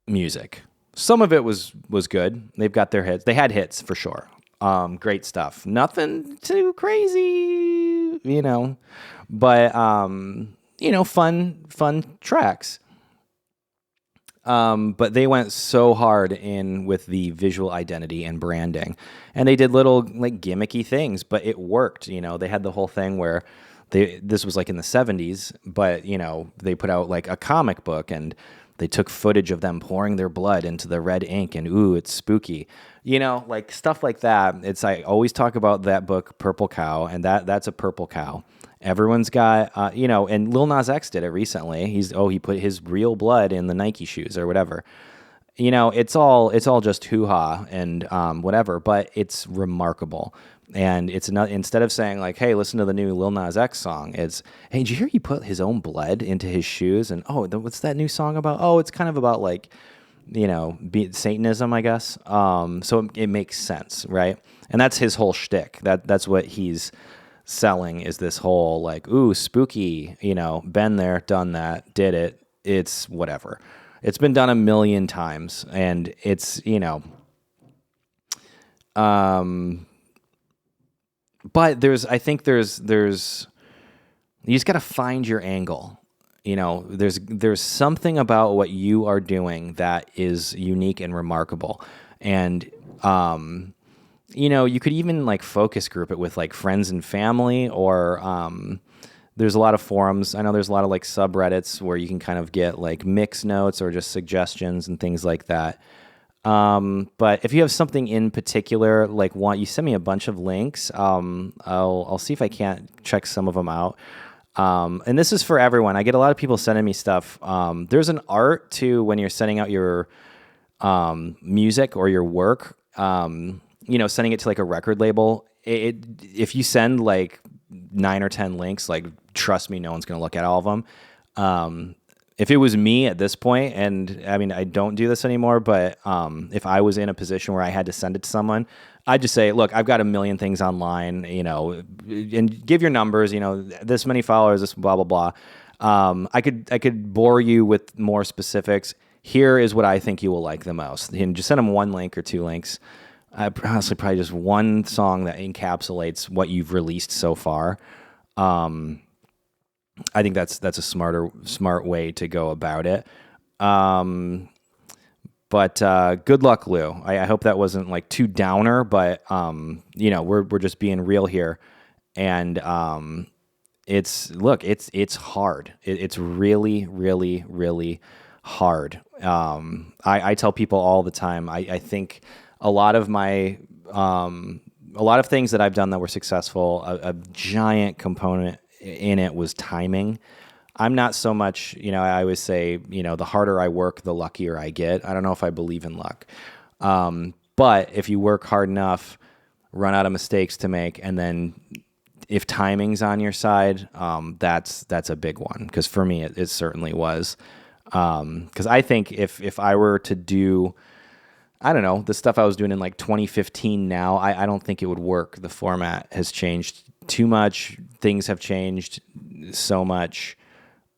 music. Some of it was good. They've got their hits. They had hits for sure. Great stuff. Nothing too crazy, but fun tracks. But they went so hard in with the visual identity and branding, and they did little like gimmicky things, but it worked. They had the whole thing where this was like in the 70s, but they put out like a comic book, and they took footage of them pouring their blood into the red ink, and ooh, it's spooky. Like stuff like that. I always talk about that book, Purple Cow, and that's a purple cow. Everyone's got, and Lil Nas X did it recently. He put his real blood in the Nike shoes or whatever. It's all just hoo-ha and whatever, but it's remarkable. And it's not, instead of saying like, hey, listen to the new Lil Nas X song, it's, hey, did you hear he put his own blood into his shoes? And what's that new song about? Oh, it's kind of about like, Satanism, I guess. So it makes sense, right? And that's his whole shtick. That's what he's selling, is this whole like, ooh, spooky, been there, done that, did it. It's whatever. It's been done a million times, and it's, but I think there's you just got to find your angle. There's something about what you are doing that is unique and remarkable. And, you could even like focus group it with like friends and family, or There's a lot of forums. I know there's a lot of like subreddits where you can kind of get like mix notes or just suggestions and things like that. But if you have something in particular, like you send me a bunch of links. I'll see if I can't check some of them out. And this is for everyone. I get a lot of people sending me stuff. There's an art to when you're sending out your music or your work. Sending it to like a record label. If you send like 9 or 10 links, like trust me, no one's going to look at all of them. If it was me at this point, and I mean, I don't do this anymore, but if I was in a position where I had to send it to someone, I'd just say, look, I've got a million things online, and give your numbers, this many followers, this blah, blah, blah. I could bore you with more specifics. Here is what I think you will like the most. And just send them 1 link or 2 links. Honestly, probably just 1 song that encapsulates what you've released so far. I think that's a smart way to go about it. But good luck, Lou. I hope that wasn't like too downer, but we're just being real here, and it's hard. It's really, really, really hard. I tell people all the time. I think a lot of things that I've done that were successful, a giant component in it was timing. I'm not so much, I always say, the harder I work, the luckier I get. I don't know if I believe in luck. But if you work hard enough, run out of mistakes to make, and then if timing's on your side, that's a big one. Because for me, it certainly was. Because I think if I were to do, I don't know, the stuff I was doing in like 2015 now, I don't think it would work. The format has changed too much. Things have changed so much.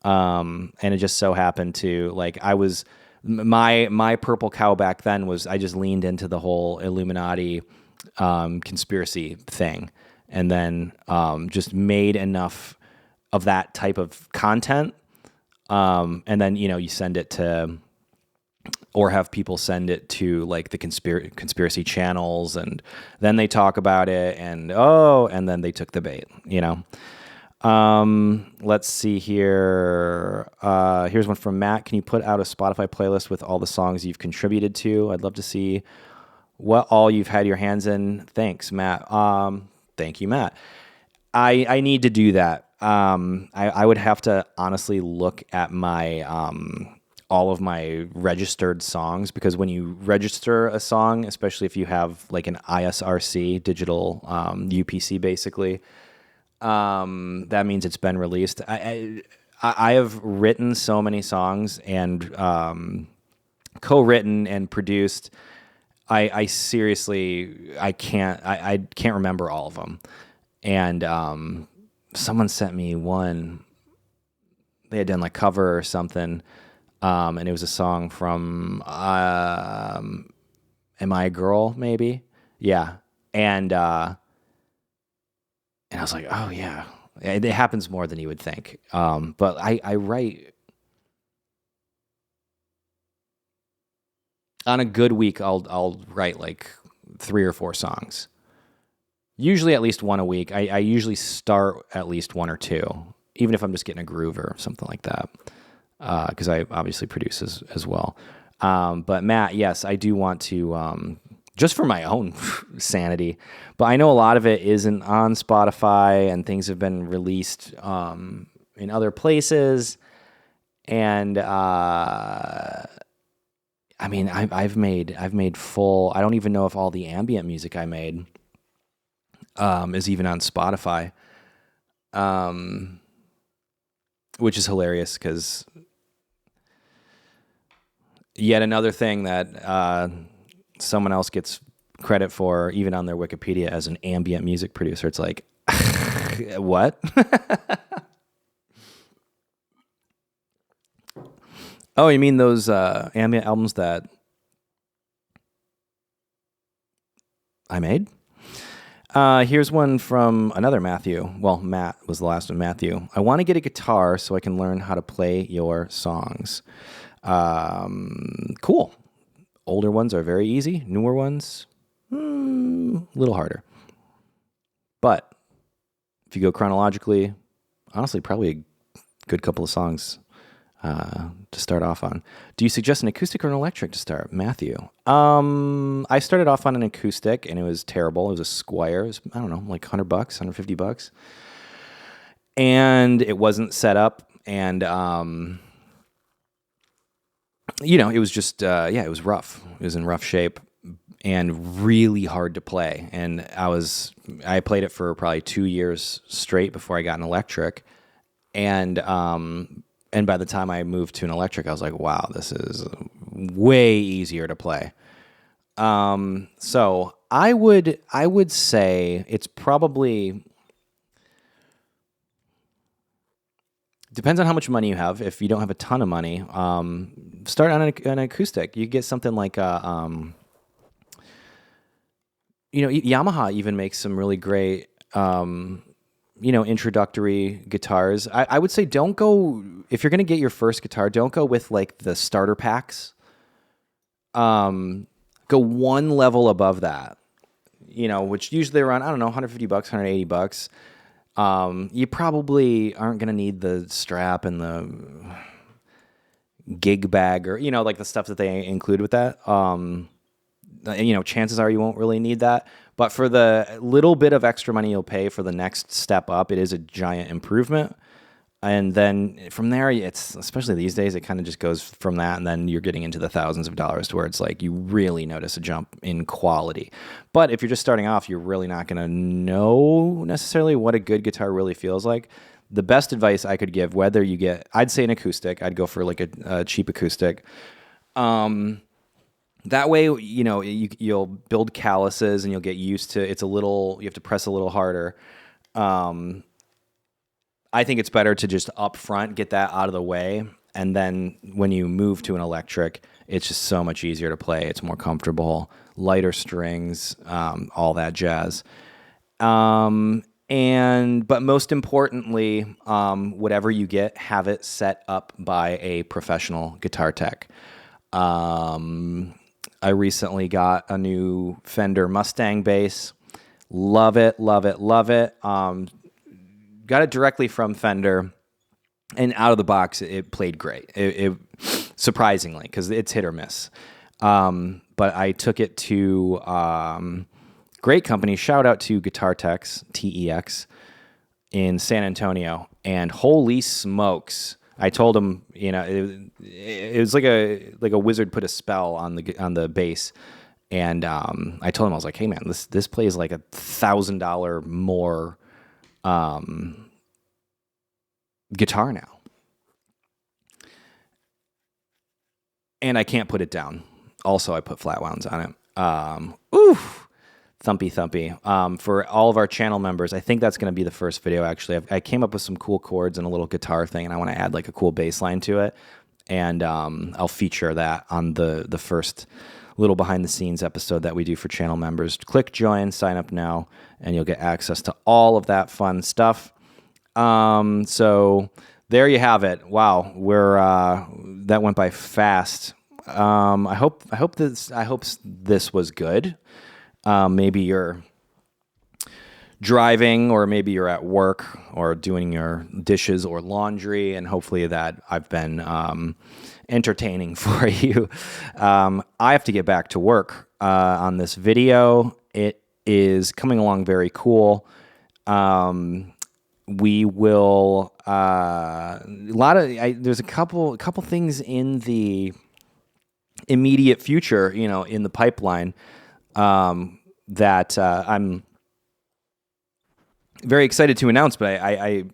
And it just so happened to, like, my purple cow back then was I just leaned into the whole Illuminati conspiracy thing, and then just made enough of that type of content. And then, you send it to, or have people send it to like the conspiracy channels, and then they talk about it, and then they took the bait, Let's see here. Here's one from Matt. Can you put out a Spotify playlist with all the songs you've contributed to? I'd love to see what all you've had your hands in. Thanks, Matt. Thank you, Matt. I need to do that. I would have to honestly look at my all of my registered songs, because when you register a song, especially if you have like an ISRC, digital UPC basically, that means it's been released. I have written so many songs and co-written and produced. I seriously, I can't remember all of them. And someone sent me one. They had done like cover or something, and it was a song from Am I a Girl? Maybe, yeah. And I was like, oh yeah, it happens more than you would think. But I write on a good week. I'll write like 3 or 4 songs. Usually at least one a week. I usually start at least 1 or 2, even if I'm just getting a groove or something like that. Because I obviously produce as well. But Matt, yes, I do want to. Just for my own sanity. But I know a lot of it isn't on Spotify, and things have been released in other places. And I mean, I've made full. I don't even know if all the ambient music I made is even on Spotify, which is hilarious because yet another thing that someone else gets credit for, even on their Wikipedia, as an ambient music producer. It's like, what? Oh, you mean those ambient albums that I made? Here's one from another Matthew. Well, Matt was the last one, Matthew. I want to get a guitar so I can learn how to play your songs. Cool. Older ones are very easy. Newer ones, a little harder. But if you go chronologically, honestly, probably a good couple of songs to start off on. Do you suggest an acoustic or an electric to start, Matthew? I started off on an acoustic, and it was terrible. It was a Squire. It was, I don't know, like $100, $150, and it wasn't set up, and it was just it was rough. It was in rough shape and really hard to play. And I played it for probably 2 years straight before I got an electric, and by the time I moved to an electric, I was like, wow, this is way easier to play. So I would say it's probably depends on how much money you have. If you don't have a ton of money, start on an acoustic. You get something like Yamaha even makes some really great introductory guitars. I would say don't go, if you're going to get your first guitar, don't go with like the starter packs. Go one level above that, which usually around, I don't know, $150, $180. You probably aren't going to need the strap and the gig bag or, like the stuff that they include with that. Chances are you won't really need that. But for the little bit of extra money you'll pay for the next step up, it is a giant improvement. And then from there, it's, especially these days, it kind of just goes from that, and then you're getting into the thousands of dollars to where it's like you really notice a jump in quality. But if you're just starting off, you're really not going to know necessarily what a good guitar really feels like. The best advice I could give, I'd say an acoustic. I'd go for like a cheap acoustic. That way, you'll build calluses and you'll get used to it's you have to press a little harder. I think it's better to just up front get that out of the way, and then when you move to an electric, it's just so much easier to play. It's more comfortable, lighter strings, all that jazz. But most importantly, whatever you get, have it set up by a professional guitar tech. I recently got a new Fender Mustang bass. Love it, love it, love it. Got it directly from Fender, and out of the box, it played great. It surprisingly, because it's hit or miss. But I took it to great company. Shout out to Guitar Techs, TEX, in San Antonio. And holy smokes, I told him, it was like a wizard put a spell on the bass. And I told him, I was like, hey man, this plays like $1,000 more guitar now, and I can't put it down. Also, I put flat wounds on it. Thumpy thumpy. For all of our channel members, I think that's going to be the first video. Actually, I came up with some cool chords and a little guitar thing, and I want to add like a cool bass line to it, and I'll feature that on the first little behind the scenes episode that we do for channel members. Click join, sign up now, and you'll get access to all of that fun stuff. So there you have it. Wow, that went by fast. I hope this was good. Maybe you're driving, or maybe you're at work or doing your dishes or laundry, and hopefully that I've been entertaining for you. I have to get back to work on this video. It is coming along very cool. We will there's a couple things in the immediate future, in the pipeline that I'm very excited to announce, but I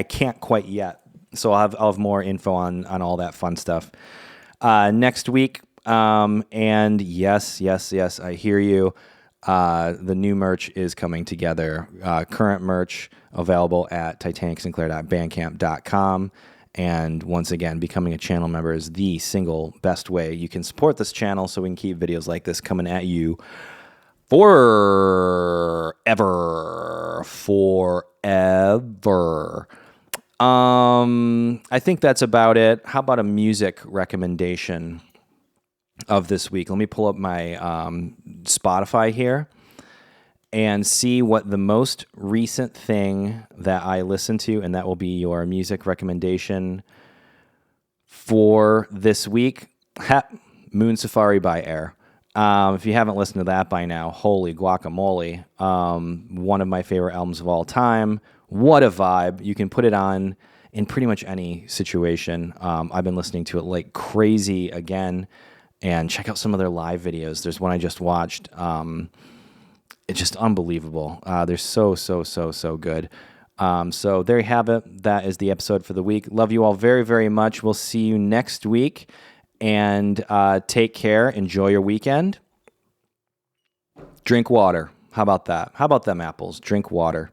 can't quite yet. So I'll have more info on all that fun stuff next week. And yes, I hear you. The new merch is coming together. Current merch available at titanicsinclair.bandcamp.com. And once again, becoming a channel member is the single best way you can support this channel, so we can keep videos like this coming at you forever. I think that's about it. How about a music recommendation of this week? Let me pull up my Spotify here, and see what the most recent thing that I listened to, and that will be your music recommendation for this week. Moon Safari by Air. If you haven't listened to that by now, holy guacamole. One of my favorite albums of all time. What a vibe. You can put it on in pretty much any situation. I've been listening to it like crazy again, and check out some of their live videos. There's one I just watched. It's just unbelievable. They're so good. So there you have it. That is the episode for the week. Love you all very, very much. We'll see you next week. And take care. Enjoy your weekend. Drink water. How about that? How about them apples? Drink water.